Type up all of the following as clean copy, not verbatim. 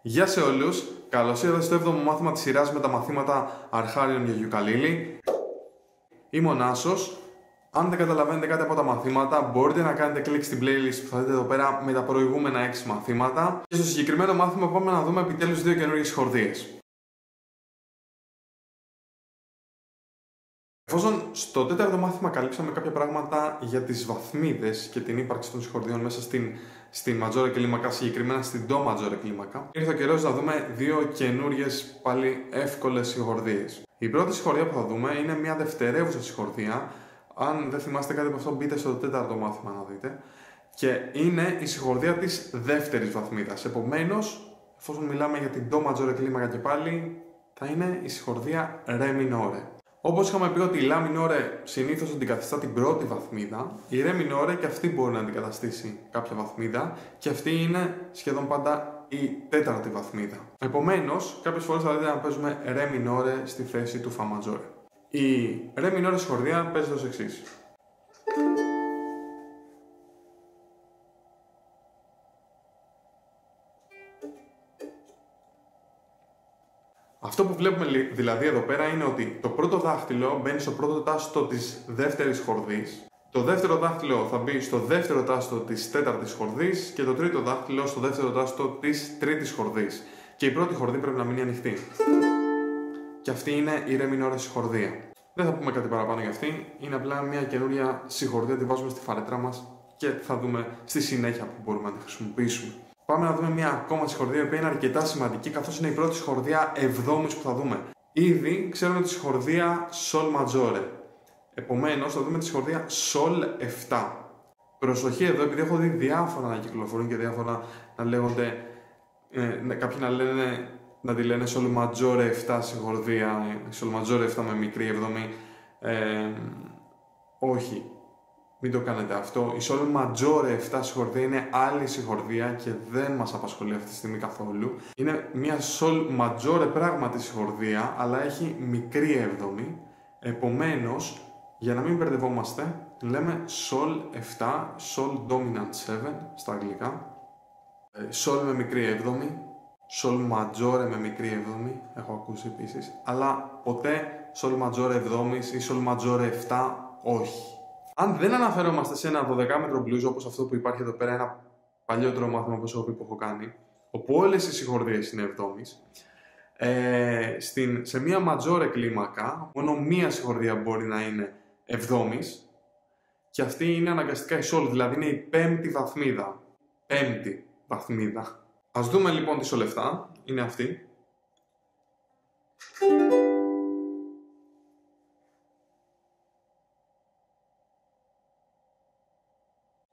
Γεια σε όλους, καλώς ήρθατε στο 7ο μάθημα της σειράς με τα μαθήματα αρχάριων για γιουκαλίλι. Είμαι ο Νάσος. Αν δεν καταλαβαίνετε κάτι από τα μαθήματα, μπορείτε να κάνετε κλικ στην playlist που θα δείτε εδώ πέρα με τα προηγούμενα 6 μαθήματα. Και στο συγκεκριμένο μάθημα πάμε να δούμε επιτέλους 2 καινούργιες συγχορδίες. Εφόσον στο 4ο μάθημα καλύψαμε κάποια πράγματα για τις βαθμίδες και την ύπαρξη των συγχορδιών μέσα στην μαντζόρε κλίμακα, συγκεκριμένα στην ντο μαντζόρε κλίμακα, ήρθε ο καιρός να δούμε 2 καινούριες πάλι εύκολες συγχορδίες. Η πρώτη συγχορδία που θα δούμε είναι μια δευτερεύουσα συγχορδία. Αν δεν θυμάστε κάτι από αυτό, μπείτε στο 4ο μάθημα να δείτε. Και είναι η συγχορδία της δεύτερης βαθμίδας. Επομένως, εφόσον μιλάμε για την ντο μαντζόρε κλίμακα και πάλι, θα είναι η συγχορδία ρε μινόρε. Όπως είχαμε πει ότι η λα μινόρε συνήθως αντικαθιστά την πρώτη βαθμίδα, η ρε μινόρε και αυτή μπορεί να αντικαταστήσει κάποια βαθμίδα και αυτή είναι σχεδόν πάντα η τέταρτη βαθμίδα. Επομένως, κάποιες φορές θα δείτε να παίζουμε ρε μινόρε στη θέση του φα μαντζόρε. Η ρε μινόρε συγχορδία παίζεται ως εξής. Αυτό που βλέπουμε δηλαδή εδώ πέρα είναι ότι το πρώτο δάχτυλο μπαίνει στο πρώτο τάστο της δεύτερης χορδής, το δεύτερο δάχτυλο θα μπει στο δεύτερο τάστο της τέταρτης χορδής και το τρίτο δάχτυλο στο δεύτερο τάστο της τρίτης χορδής. Και η πρώτη χορδή πρέπει να μείνει ανοιχτή. Και αυτή είναι η ρε μινόρε συγχορδία. Δεν θα πούμε κάτι παραπάνω για αυτή, είναι απλά μια καινούρια συγχορδία, τη βάζουμε στη φαρέτρα μας και θα δούμε στη συνέχεια που μπορούμε να τη χρησιμοποιήσουμε. Πάμε να δούμε μια ακόμα συγχορδία που είναι αρκετά σημαντική, καθώς είναι η πρώτη συγχορδία εβδόμης που θα δούμε. Ήδη ξέρουμε τη συγχορδία Sol Maggiore. Επομένως, θα δούμε τη συγχορδία Sol 7. Προσοχή εδώ, επειδή έχω δει διάφορα να κυκλοφορούν και διάφορα να λέγονται. Κάποιοι να τη λένε Sol Maggiore 7 συγχορδία, Sol Maggiore 7 με μικρή εβδομή. Όχι. Μην το κάνετε αυτό. Η Sol Maggiore 7 συγχορδία είναι άλλη συγχορδία και δεν μας απασχολεί αυτή τη στιγμή καθόλου. Είναι μια Sol Maggiore πράγματι συγχορδία, αλλά έχει μικρή έβδομη. Επομένως, για να μην μπερδευόμαστε, λέμε Sol 7, Sol Dominant 7 στα αγγλικά. Sol με μικρή έβδομη, Sol Maggiore με μικρή έβδομη, έχω ακούσει επίσης, αλλά ποτέ Sol Maggiore εβδόμης ή Sol Maggiore 7 όχι. Αν δεν αναφερόμαστε σε ένα 12μέτρο blues όπως αυτό που υπάρχει εδώ πέρα, ένα παλιότερο μάθημα όπως έχω κάνει, όπου όλες οι συγχορδίες είναι εβδόμης, σε μία ματζόρε κλίμακα, μόνο μία συγχορδία μπορεί να είναι εβδόμης και αυτή είναι αναγκαστικά η Sol, δηλαδή είναι η πέμπτη βαθμίδα. Πέμπτη βαθμίδα. Ας δούμε λοιπόν τη Sol 7, είναι αυτή.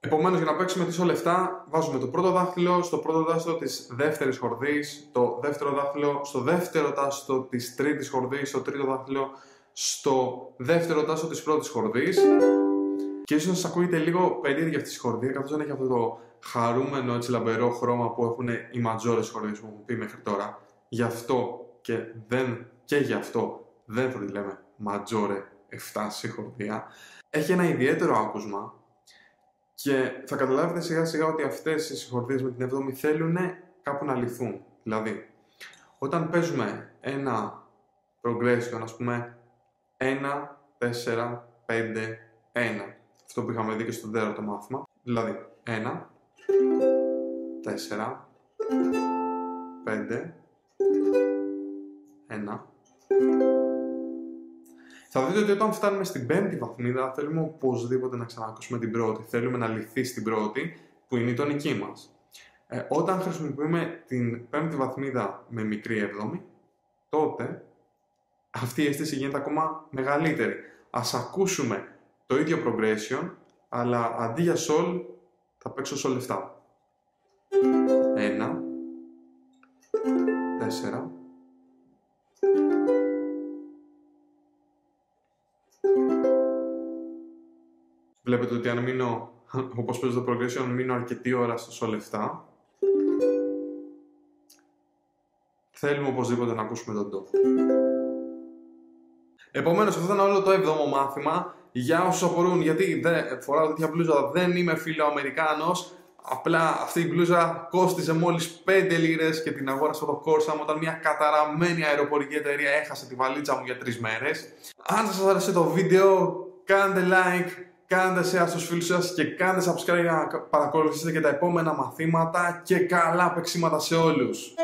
Επομένως, για να παίξουμε τη Sol 7, βάζουμε το πρώτο δάχτυλο στο πρώτο τάστο της δεύτερης χορδής, το δεύτερο δάχτυλο στο δεύτερο τάστο της τρίτης χορδής, το τρίτο δάχτυλο στο δεύτερο τάστο της πρώτης χορδής. Και ίσως σας ακούγεται λίγο περίεργη αυτή η συγχορδία, καθώς δεν έχει αυτό το χαρούμενο έτσι λαμπερό χρώμα που έχουν οι ματζόρες συγχορδίες που έχουμε πει μέχρι τώρα. Γι' αυτό και γι' αυτό δεν θα τη λέμε ματζόρε 7 συγχορδία. Έχει ένα ιδιαίτερο άκουσμα. Και θα καταλάβετε σιγά σιγά ότι αυτές οι συγχορδίες με την εβδόμη θέλουν κάπου να λυθούν. Δηλαδή, όταν παίζουμε ένα progression, ας πούμε 1, 4, 5, 1. Αυτό που είχαμε δει και στο τέταρτο μάθημα. Δηλαδή, 1, 4, 5, 1. Θα δείτε ότι όταν φτάνουμε στην πέμπτη βαθμίδα θέλουμε οπωσδήποτε να ξανακούσουμε την πρώτη. Θέλουμε να λυθεί στην πρώτη που είναι η τονική μας. Όταν χρησιμοποιούμε την πέμπτη βαθμίδα με μικρή έβδομη, τότε αυτή η αίσθηση γίνεται ακόμα μεγαλύτερη. Ας ακούσουμε το ίδιο progression, αλλά αντί για Sol θα παίξω Sol 7. 1, 4, βλέπετε ότι αν μείνω, όπως παίζω το progression, μείνω αρκετή ώρα στο Sol 7. Θέλουμε οπωσδήποτε να ακούσουμε τον Do. Επομένως, αυτό ήταν όλο το 7ο μάθημα. Για όσους απορούν γιατί φοράω τέτοια μπλούζα, δεν είμαι φιλοαμερικάνος. Απλά αυτή η μπλούζα κόστιζε μόλις 5 λίρες και την αγόρασα το Corsa μου όταν μια καταραμένη αεροπορική εταιρεία έχασε τη βαλίτσα μου για 3 μέρες. Αν σας άρεσε το βίντεο, κάντε like, κάντε share στους φίλους σας και κάντε subscribe για να παρακολουθήσετε και τα επόμενα μαθήματα και καλά παίξιματα σε όλους.